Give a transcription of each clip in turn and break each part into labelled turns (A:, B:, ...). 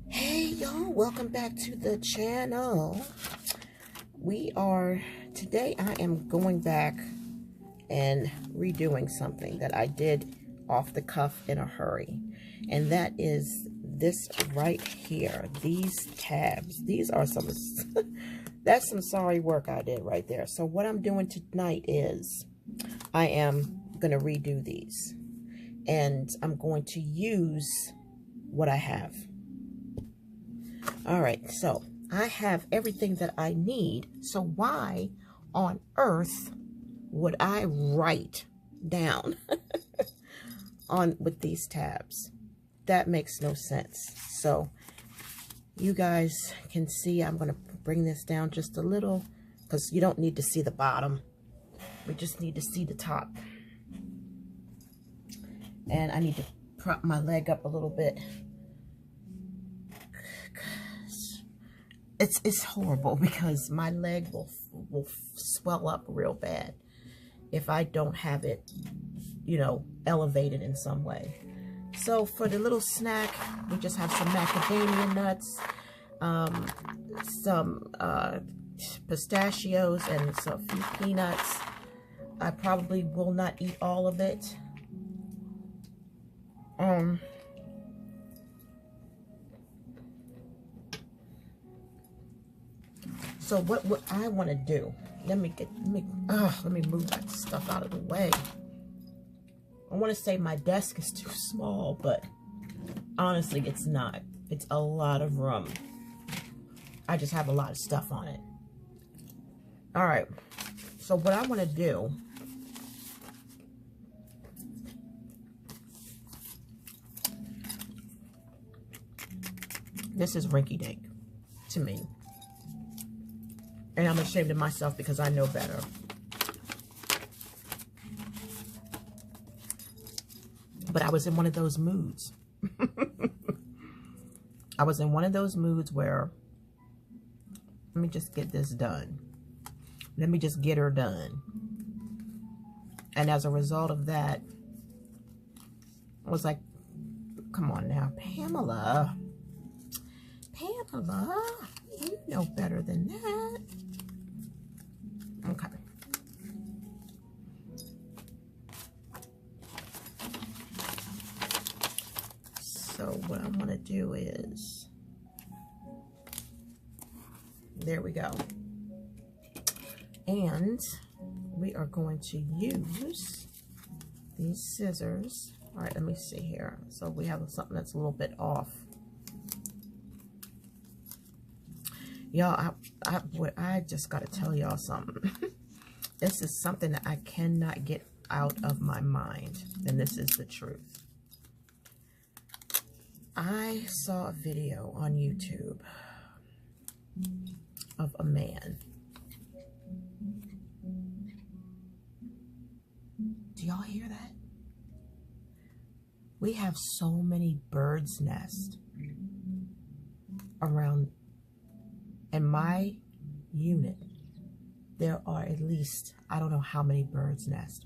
A: Hey y'all, welcome back to the channel. Today I am going back and redoing something that I did off the cuff in a hurry. And that is this right here, these tabs. These are some, that's some sorry work I did right there. So what I'm doing tonight is I am going to redo these. And I'm going to use what I have. All right, so I have everything that I need. So why on earth would I write down with these tabs? That makes no sense. So you guys can see I'm going to bring this down just a little because you don't need to see the bottom. We just need to see the top. And I need to prop my leg up a little bit. It's horrible because my leg will swell up real bad if I don't have it, you know, elevated in some way. So for the little snack, we just have some macadamia nuts, some pistachios, and a few peanuts. I probably will not eat all of it. So what I want to do, let me move that stuff out of the way. I want to say my desk is too small, but honestly, it's not. It's a lot of room. I just have a lot of stuff on it. All right. So what I want to do, this is rinky-dink to me. And I'm ashamed of myself because I know better. But I was in one of those moods. I was in one of those moods where, let me just get this done. Let me just get her done. And as a result of that, I was like, come on now, Pamela. Pamela, you know better than that. Okay. So what I'm going to do is, there we go. And we are going to use these scissors. All right, let me see here. So we have something that's a little bit off. Y'all, I just got to tell y'all something. This is something that I cannot get out of my mind. And this is the truth. I saw a video on YouTube of a man. Do y'all hear that? We have so many birds' nests around. In my unit, there are at least, I don't know how many birds' nests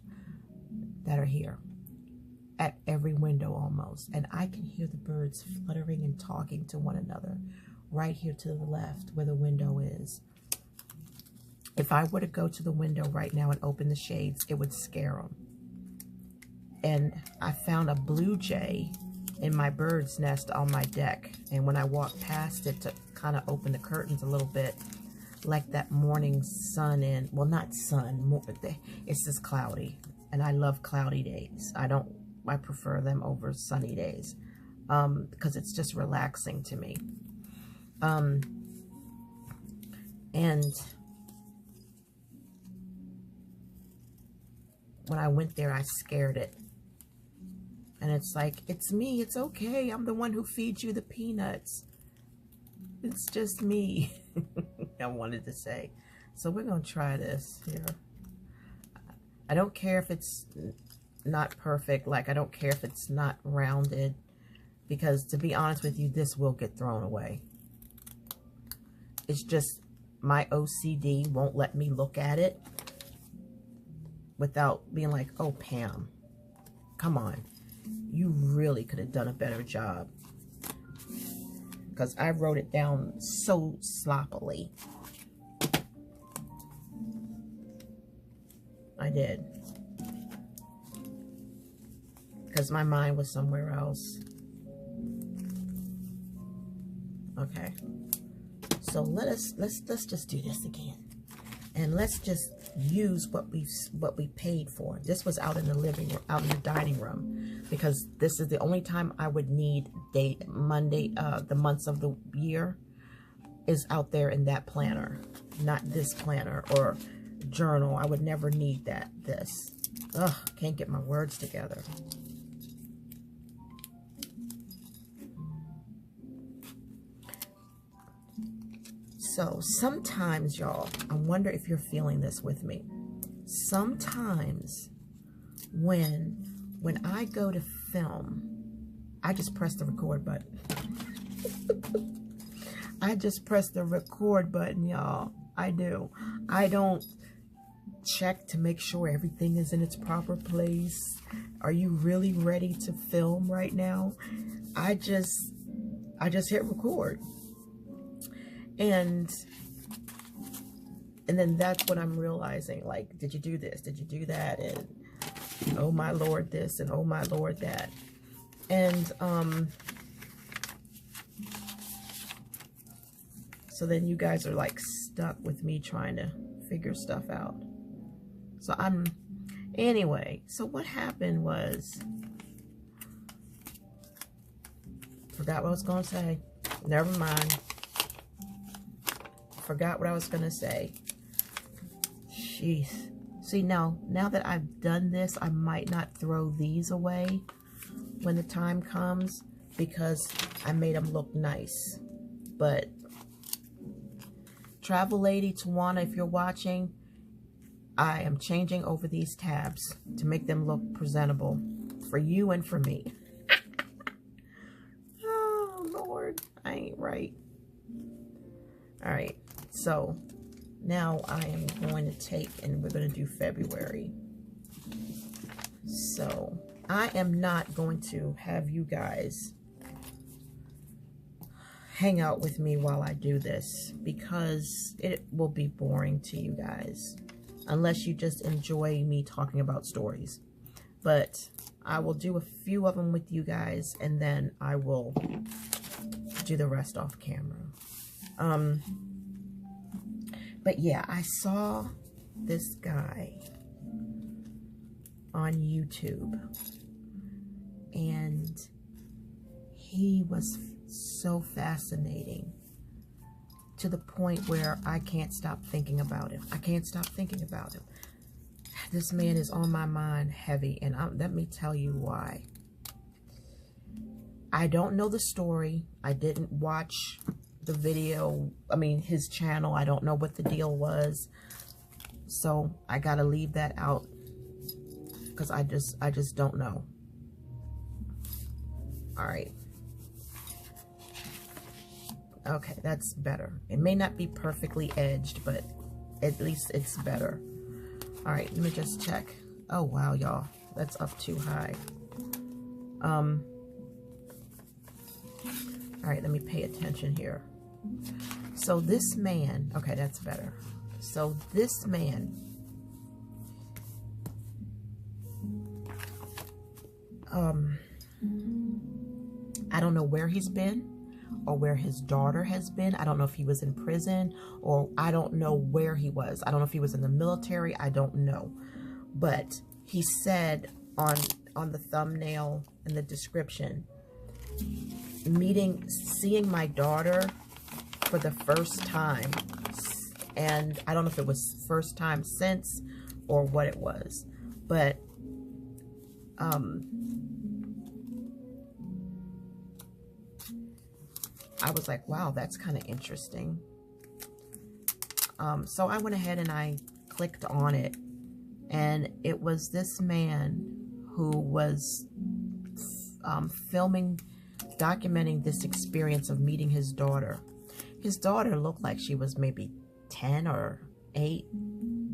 A: that are here. At every window almost. And I can hear the birds fluttering and talking to one another right here to the left where the window is. If I were to go to the window right now and open the shades, it would scare them. And I found a blue jay in my bird's nest on my deck. And when I walked past it to kind of open the curtains a little bit, like that morning sun and, well, not sun, it's just cloudy. And I love cloudy days. I prefer them over sunny days because it's just relaxing to me. And when I went there, I scared it. And it's like, it's me, it's okay. I'm the one who feeds you the peanuts. It's just me. I wanted to say. So we're going to try this here. I don't care if it's not perfect. Like, I don't care if it's not rounded. Because to be honest with you, this will get thrown away. It's just my OCD won't let me look at it without being like, oh, Pam, come on. You really could have done a better job. because I wrote it down so sloppily. I did. Because my mind was somewhere else. Okay. So let's just do this again. And let's just use what we paid for. This was out in the living room, out in the dining room, because this is the only time I would need Monday, the months of the year is out there in that planner, not this planner or journal. I would never need this. Ugh, can't get my words together. So sometimes, y'all, I wonder if you're feeling this with me. Sometimes when I go to film, I just press the record button. I just press the record button, y'all. I do. I don't check to make sure everything is in its proper place. Are you really ready to film right now? I just hit record. And then that's what I'm realizing, like, did you do this? Did you do that? And oh my Lord this, and oh my Lord that. And so then you guys are like stuck with me trying to figure stuff out. So anyway, so what happened was, forgot what I was gonna say. Never mind. Forgot what I was gonna say. Jeez. See, now that I've done this, I might not throw these away when the time comes, because I made them look nice. But Travel Lady Tawana, if you're watching, I am changing over these tabs to make them look presentable for you and for me. Oh Lord, I ain't right. All right. So now I am going to take, and we're going to do February. So I am not going to have you guys hang out with me while I do this, because it will be boring to you guys, unless you just enjoy me talking about stories. But I will do a few of them with you guys, and then I will do the rest off camera. But yeah, I saw this guy on YouTube, and he was so fascinating to the point where I can't stop thinking about him. I can't stop thinking about him. This man is on my mind heavy, and let me tell you why. I don't know the story. I didn't watch the video, I mean his channel. I don't know what the deal was, so I gotta leave that out, because I just don't know. All right, okay, that's better. It may not be perfectly edged, but at least it's better. All right, let me just check. Oh wow, y'all, that's up too high. All right, let me pay attention here. So this man, okay, that's better. So this man, I don't know where he's been or where his daughter has been. I don't know if he was in prison, or I don't know where he was. I don't know if he was in the military. I don't know. But he said on the thumbnail in the description, seeing my daughter for the first time, and I don't know if it was first time since or what it was, but I was like, wow, that's kind of interesting. So I went ahead and I clicked on it, and it was this man who was documenting this experience of meeting his daughter. His daughter looked like she was maybe 10 or 8,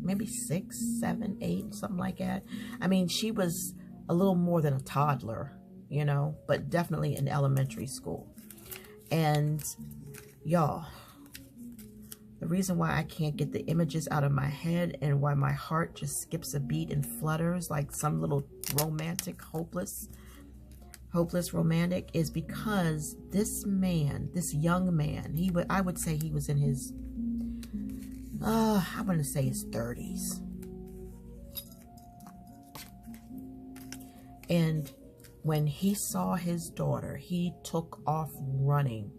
A: maybe 6, 7, 8, something like that. I mean, she was a little more than a toddler, you know, but definitely in elementary school. And y'all, the reason why I can't get the images out of my head and why my heart just skips a beat and flutters like some little romantic, hopeless romantic, is because this man, this young man, I would say he was in his, I want to say his 30s. And when he saw his daughter, he took off running.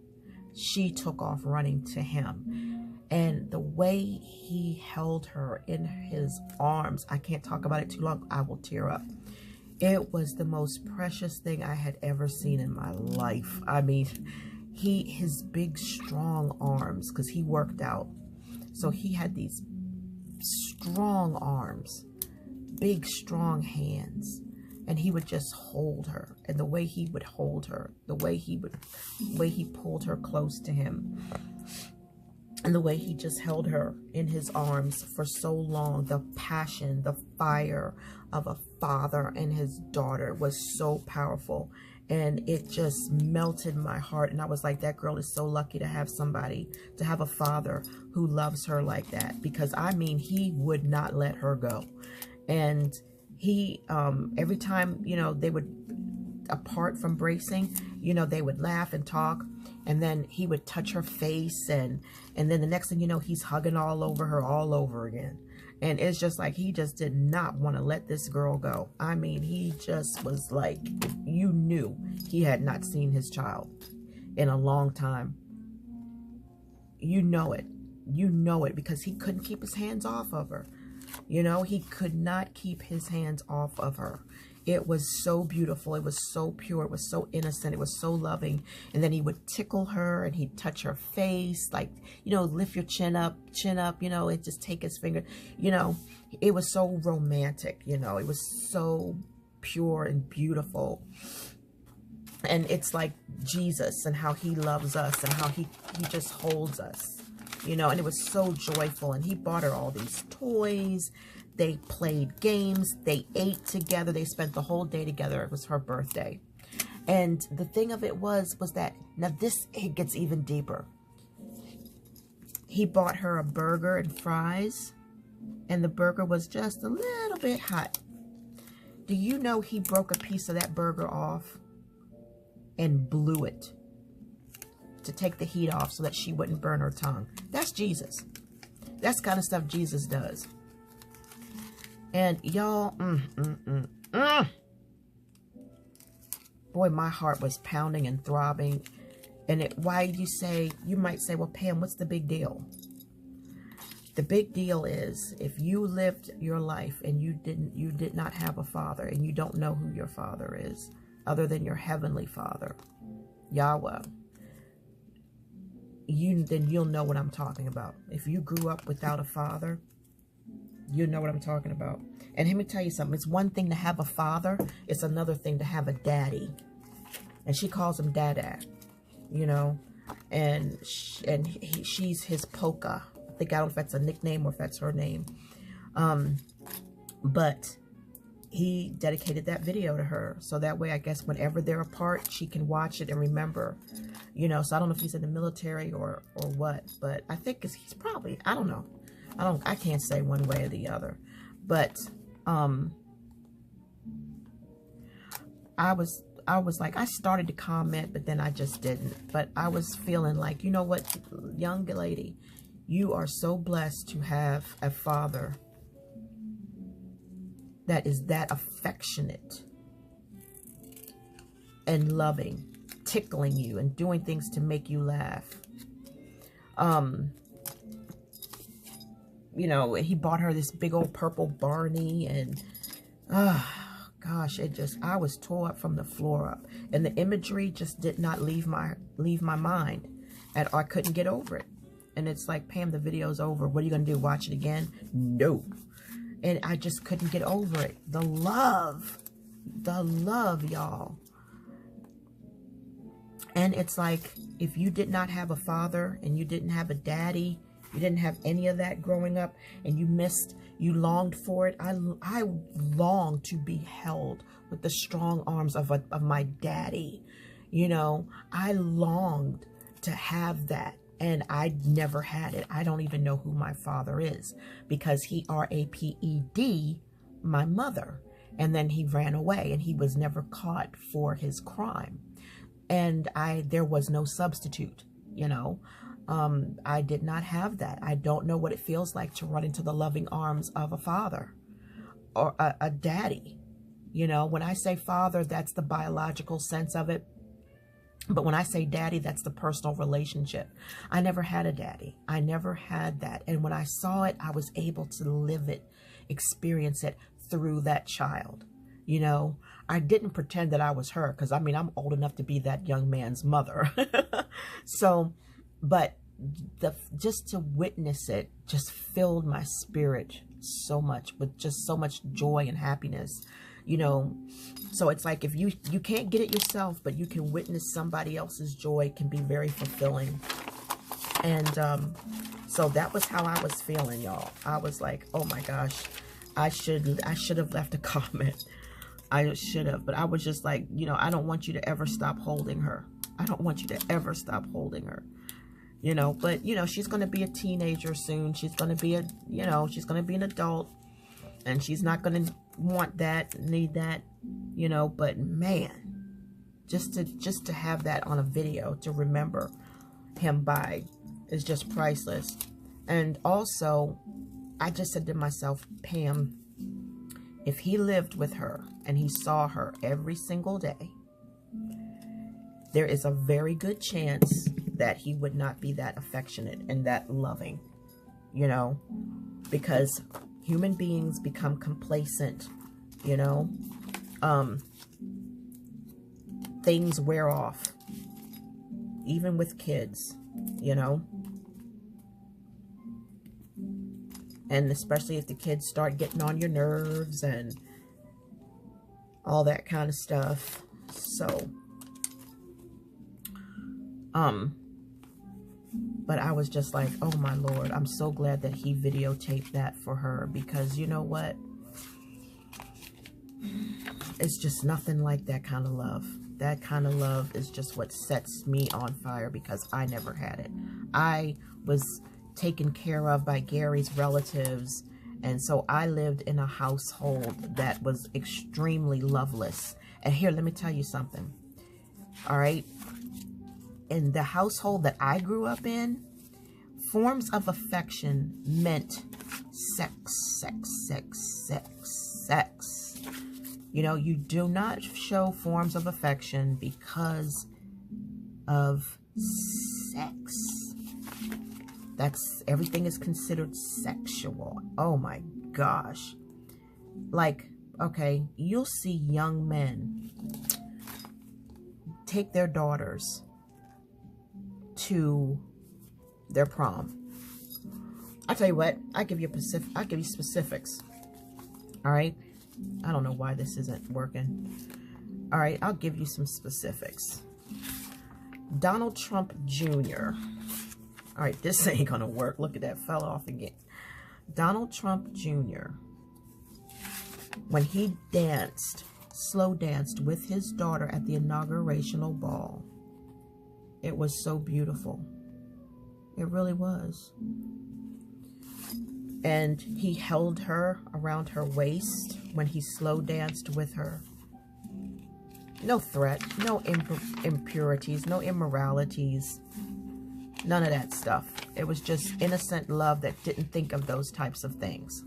A: She took off running to him. And the way he held her in his arms, I can't talk about it too long, I will tear up. It was the most precious thing I had ever seen in my life. I mean, his big, strong arms, because he worked out. So he had these strong arms, big, strong hands. And he would just hold her. And the way he would hold her, the way he pulled her close to him, and the way he just held her in his arms for so long, the passion, the fire of a father and his daughter was so powerful. And it just melted my heart. And I was like, that girl is so lucky to have somebody, to have a father who loves her like that. Because I mean, he would not let her go. And he, every time, you know, they would, apart from bracing, you know, they would laugh and talk. And then he would touch her face. And then the next thing you know, he's hugging all over her all over again. And it's just like, he just did not want to let this girl go. I mean, he just was like, you knew he had not seen his child in a long time. You know it. You know it, because he couldn't keep his hands off of her. You know, he could not keep his hands off of her. It was so beautiful. It was so pure. It was so innocent. It was so loving. And then he would tickle her and he'd touch her face, like, you know, lift your chin up, you know, and just take his finger. You know, it was so romantic, you know, it was so pure and beautiful. And it's like Jesus and how he loves us and how he just holds us. You know, and it was so joyful. And he bought her all these toys. They played games. They ate together. They spent the whole day together. It was her birthday. And the thing of it was that, now this, it gets even deeper. He bought her a burger and fries. And the burger was just a little bit hot. Do you know he broke a piece of that burger off and blew it to take the heat off so that she wouldn't burn her tongue? That's Jesus. That's the kind of stuff Jesus does. And y'all, boy, my heart was pounding and throbbing. And why you might say, well, Pam, what's the big deal? The big deal is, if you lived your life and you did not have a father, and you don't know who your father is other than your heavenly Father, Yahweh, then you'll know what I'm talking about. If you grew up without a father, you know what I'm talking about. And let me tell you something. It's one thing to have a father. It's another thing to have a daddy. And she calls him Dada, you know. And she's his Polka. I think, I don't know if that's a nickname or if that's her name. But he dedicated that video to her. So that way, I guess, whenever they're apart, she can watch it and remember. You know, so I don't know if he's in the military or what. But I think he's probably, I don't know. I can't say one way or the other. But I was like, I started to comment, but then I just didn't. But I was feeling like, you know what, young lady, you are so blessed to have a father that is that affectionate and loving, tickling you and doing things to make you laugh. You know, he bought her this big old purple Barney, and gosh, I was tore up from the floor up, and the imagery just did not leave my mind, and I couldn't get over it. And it's like, Pam, the video's over. What are you gonna do? Watch it again? No. And I just couldn't get over it. The love, y'all. And it's like, if you did not have a father and you didn't have a daddy, you didn't have any of that growing up, and you longed for it. I longed to be held with the strong arms of my daddy. You know, I longed to have that. And I never had it. I don't even know who my father is, because he raped my mother. And then he ran away, and he was never caught for his crime. And there was no substitute, you know. I did not have that. I don't know what it feels like to run into the loving arms of a father or a daddy. You know, when I say father, that's the biological sense of it. But when I say daddy, that's the personal relationship. I never had a daddy. I never had that. And when I saw it, I was able to live it, experience it through that child. You know, I didn't pretend that I was her, because I mean, I'm old enough to be that young man's mother. So, but just to witness it just filled my spirit so much, with just so much joy and happiness. You know, so it's like, if you can't get it yourself, but you can witness somebody else's joy, it can be very fulfilling. And so that was how I was feeling, y'all. I was like, oh my gosh, I should have left a comment. I should have, but I was just like, you know, I don't want you to ever stop holding her. I don't want you to ever stop holding her. You know, but you know, she's going to be a teenager soon. She's going to be she's going to be an adult, and she's not going to want that, need that, you know. But man, just to have that on a video to remember him by is just priceless. And also, I just said to myself, Pam, if he lived with her and he saw her every single day, there is a very good chance that he would not be that affectionate and that loving, you know, because human beings become complacent, you know. Things wear off, even with kids, you know. And especially if the kids start getting on your nerves and all that kind of stuff. So, but I was just like, oh my Lord, I'm so glad that he videotaped that for her, because you know what? It's just nothing like that kind of love. That kind of love is just what sets me on fire, because I never had it. I was taken care of by Gary's relatives, and so I lived in a household that was extremely loveless. And here, let me tell you something. All right? In the household that I grew up in, forms of affection meant sex, sex, sex, sex, sex. You know, you do not show forms of affection because of sex. Everything is considered sexual. Oh my gosh. Like, okay, you'll see young men take their daughters to their prom. I'll tell you what, I'll give you specifics. All right. I don't know why this isn't working. All right, I'll give you some specifics. Donald Trump Jr. All right, this ain't gonna work. Look at that, fell off again. Donald Trump Jr. When he slow danced with his daughter at the inaugurational ball, it was so beautiful. It really was. And he held her around her waist when he slow danced with her. No threat, no impurities, no immoralities, none of that stuff. It was just innocent love that didn't think of those types of things.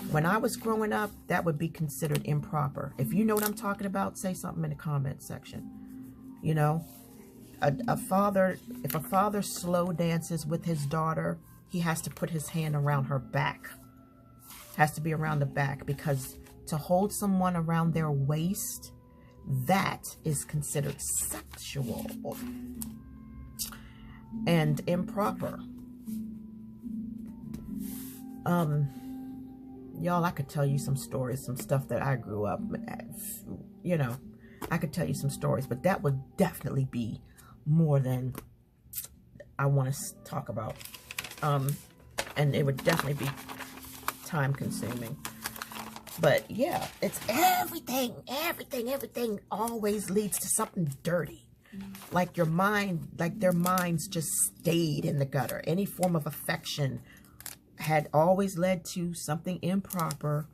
A: When I was growing up, that would be considered improper. If you know what I'm talking about, say something in the comment section. You know, if a father slow dances with his daughter, he has to put his hand around her back. Has to be around the back, because to hold someone around their waist, that is considered sexual and improper. Y'all, I could tell you some stories, some stuff that I grew up, you know, I could tell you some stories, but that would definitely be more than I want to talk about. And it would definitely be time consuming. But yeah, it's everything always leads to something dirty. like your mind, like their minds just stayed in the gutter. Any form of affection had always led to something improper.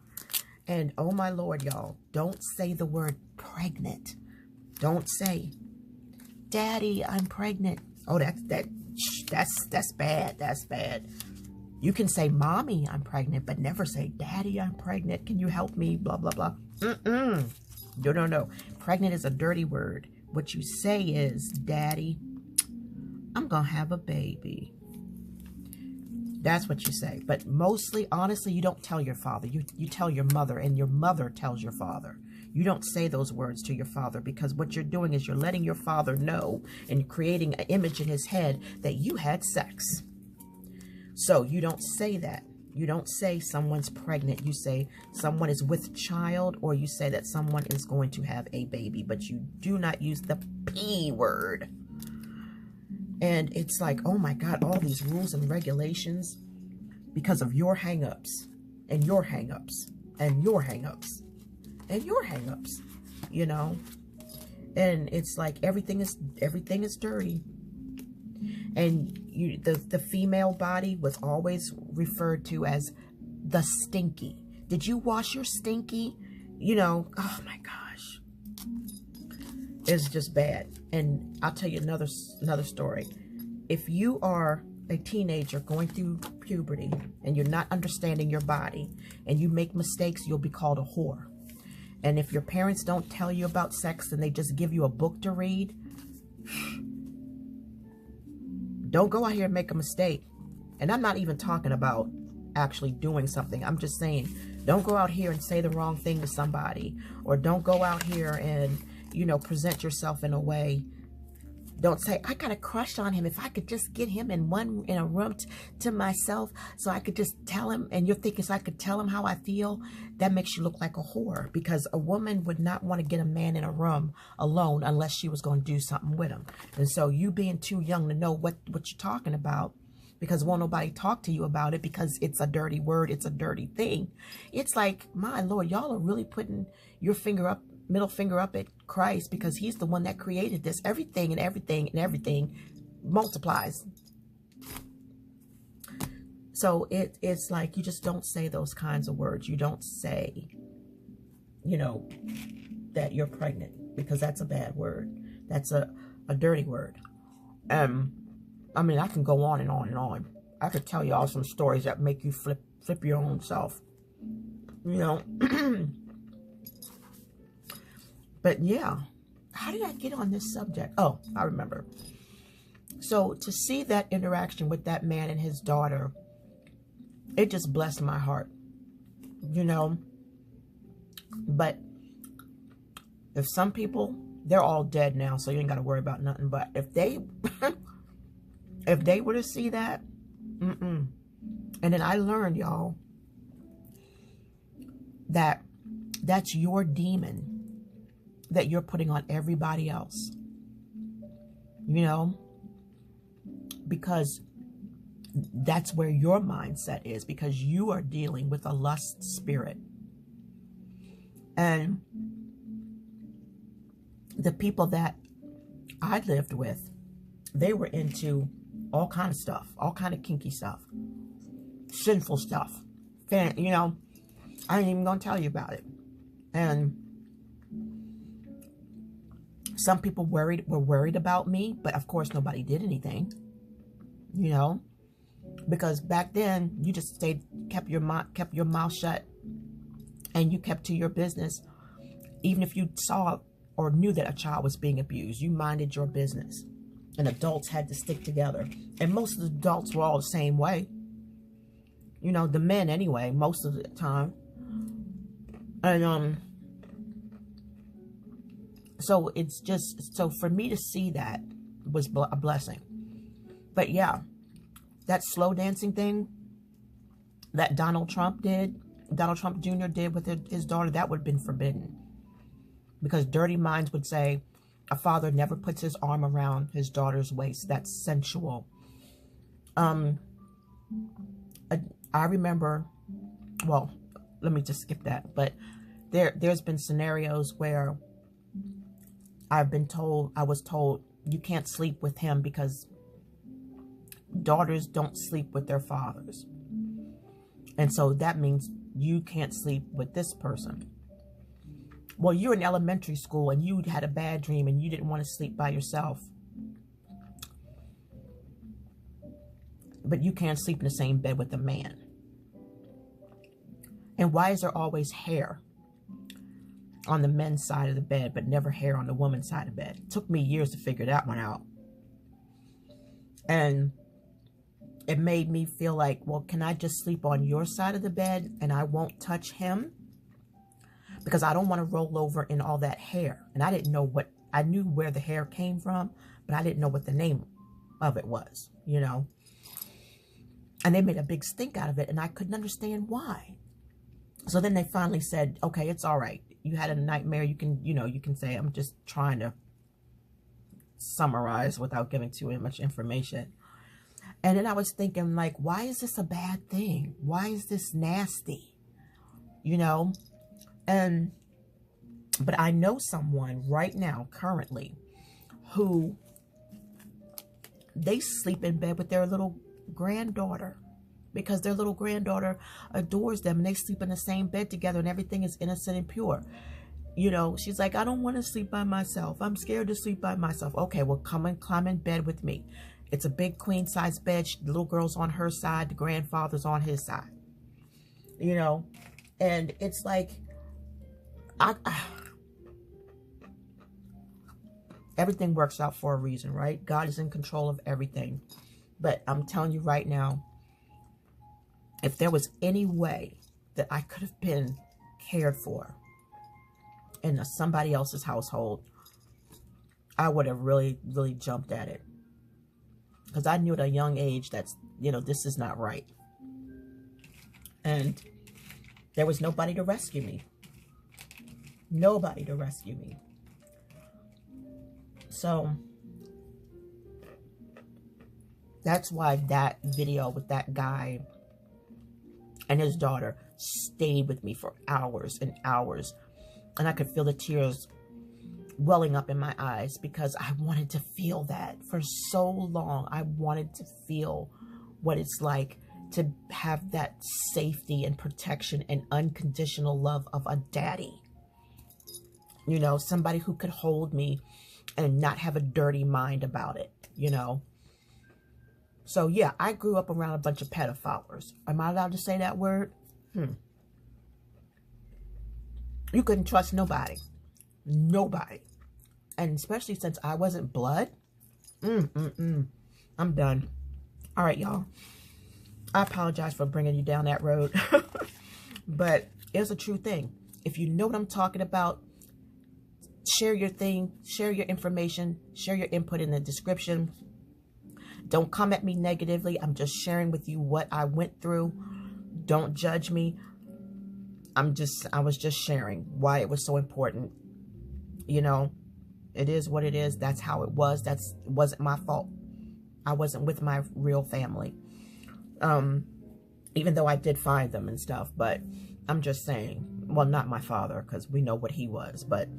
A: And oh my Lord, y'all, don't say the word pregnant. Don't say, Daddy, I'm pregnant. Oh, that's bad. That's bad. You can say, Mommy, I'm pregnant, but never say, Daddy, I'm pregnant. Can you help me? Blah, blah, blah. No. Pregnant is a dirty word. What you say is, Daddy, I'm going to have a baby. That's what you say. But mostly, honestly, you don't tell your father. You tell your mother, and your mother tells your father. You don't say those words to your father, because what you're doing is you're letting your father know and creating an image in his head that you had sex. So you don't say that. You don't say someone's pregnant. You say someone is with child, or you say that someone is going to have a baby, but you do not use the P word. And it's like, oh my God, all these rules and regulations because of your hang-ups and your hang-ups and your hang-ups and your hang-ups, you know? And it's like everything is dirty. And the female body was always referred to as the stinky. Did you wash your stinky? You know, oh my gosh. It's just bad. And I'll tell you another story. If you are a teenager going through puberty and you're not understanding your body and you make mistakes, you'll be called a whore. And if your parents don't tell you about sex and they just give you a book to read, don't go out here and make a mistake. And I'm not even talking about actually doing something. I'm just saying, don't go out here and say the wrong thing to somebody. Or don't go out here and, you know, present yourself in a way. Don't say, I got a crush on him. If I could just get him in a room to myself so I could just tell him. And you're thinking, so I could tell him how I feel. That makes you look like a whore. Because a woman would not want to get a man in a room alone unless she was going to do something with him. And so you being too young to know what you're talking about, because won't nobody talk to you about it because it's a dirty word. It's a dirty thing. It's like, my Lord, y'all are really putting your middle finger up at Christ, because he's the one that created this. Everything multiplies. So it's like, you just don't say those kinds of words. You don't say, you know, that you're pregnant, because that's a bad word. That's a dirty word. I mean, I can go on and on and on. I could tell you all some stories that make you flip your own self, you know. But yeah, how did I get on this subject? Oh, I remember. So to see that interaction with that man and his daughter, it just blessed my heart, you know. But if some people, they're all dead now, so you ain't got to worry about nothing. But if they, if they were to see that, and then I learned, y'all, that that's your demon that you're putting on everybody else, you know, because that's where your mindset is, because you are dealing with a lust spirit. And the people that I lived with, they were into all kind of stuff, all kind of kinky stuff, sinful stuff, you know. I ain't even gonna tell you about it. And some people were worried about me, but of course nobody did anything, you know, because back then you just kept your mouth shut, and you kept to your business. Even if you saw or knew that a child was being abused, you minded your business. And adults had to stick together. And most of the adults were all the same way. You know, the men anyway, most of the time. And so it's just, so for me to see that was a blessing. But yeah, that slow dancing thing that Donald Trump Jr. did with his daughter, that would have been forbidden. Because dirty minds would say a father never puts his arm around his daughter's waist. That's sensual. I remember, well, let me just skip that. But there's been scenarios where I was told you can't sleep with him because daughters don't sleep with their fathers. And so that means you can't sleep with this person. Well, you're in elementary school and you had a bad dream and you didn't want to sleep by yourself. But you can't sleep in the same bed with a man. And why is there always hair on the men's side of the bed, but never hair on the woman's side of the bed? It took me years to figure that one out. And it made me feel like, well, can I just sleep on your side of the bed and I won't touch him? Because I don't want to roll over in all that hair. And I didn't know what, I knew where the hair came from, but I didn't know what the name of it was, you know. And they made a big stink out of it, and I couldn't understand why. So then they finally said, okay, it's all right. You had a nightmare. You can, you know, you can say, I'm just trying to summarize without giving too much information. And then I was thinking, like, why is this a bad thing? Why is this nasty? You know? But I know someone right now, currently, who they sleep in bed with their little granddaughter because their little granddaughter adores them and they sleep in the same bed together and everything is innocent and pure. You know, she's like, I don't want to sleep by myself. I'm scared to sleep by myself. Okay, well, come and climb in bed with me. It's a big queen size bed. The little girl's on her side. The grandfather's on his side. You know, and it's like, everything works out for a reason, right? God is in control of everything. But I'm telling you right now, if there was any way that I could have been cared for in somebody else's household, I would have really, really jumped at it. Because I knew at a young age that's, you know, this is not right. And there was nobody to rescue me. Nobody to rescue me. So that's why that video with that guy and his daughter stayed with me for hours and hours. And I could feel the tears welling up in my eyes because I wanted to feel that for so long. I wanted to feel what it's like to have that safety and protection and unconditional love of a daddy. You know, somebody who could hold me and not have a dirty mind about it, you know. So, yeah, I grew up around a bunch of pedophiles. Am I allowed to say that word? You couldn't trust nobody. Nobody. And especially since I wasn't blood. I'm done. All right, y'all. I apologize for bringing you down that road. But it's a true thing. If you know what I'm talking about, share your thing, share your information, share your input in the description. Don't come at me negatively. I'm just sharing with you what I went through. Don't judge me. I was just sharing why it was so important. You know, it is what it is. That's how it was. It wasn't my fault. I wasn't with my real family. Even though I did find them and stuff, but I'm just saying, well, not my father, because we know what he was, but,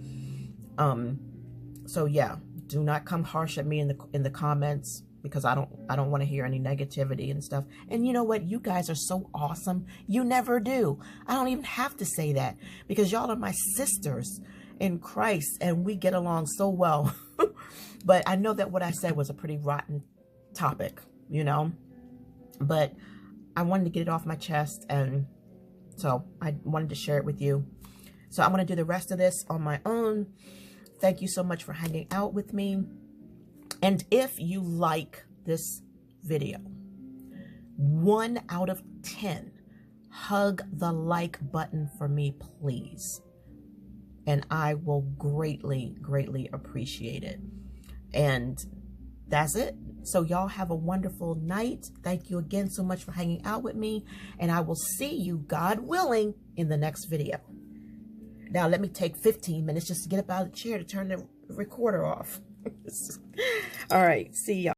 A: so yeah, do not come harsh at me in the comments, because I don't want to hear any negativity and stuff. And you know what? You guys are so awesome. You never do. I don't even have to say that, because y'all are my sisters in Christ and we get along so well. But I know that what I said was a pretty rotten topic, you know, but I wanted to get it off my chest, and so I wanted to share it with you. So I'm going to do the rest of this on my own. Thank you so much for hanging out with me. And if you like this video, 1 out of 10, hug the like button for me, please. And I will greatly, greatly appreciate it. And that's it. So y'all have a wonderful night. Thank you again so much for hanging out with me. And I will see you, God willing, in the next video. Now, let me take 15 minutes just to get up out of the chair to turn the recorder off. All right. See y'all.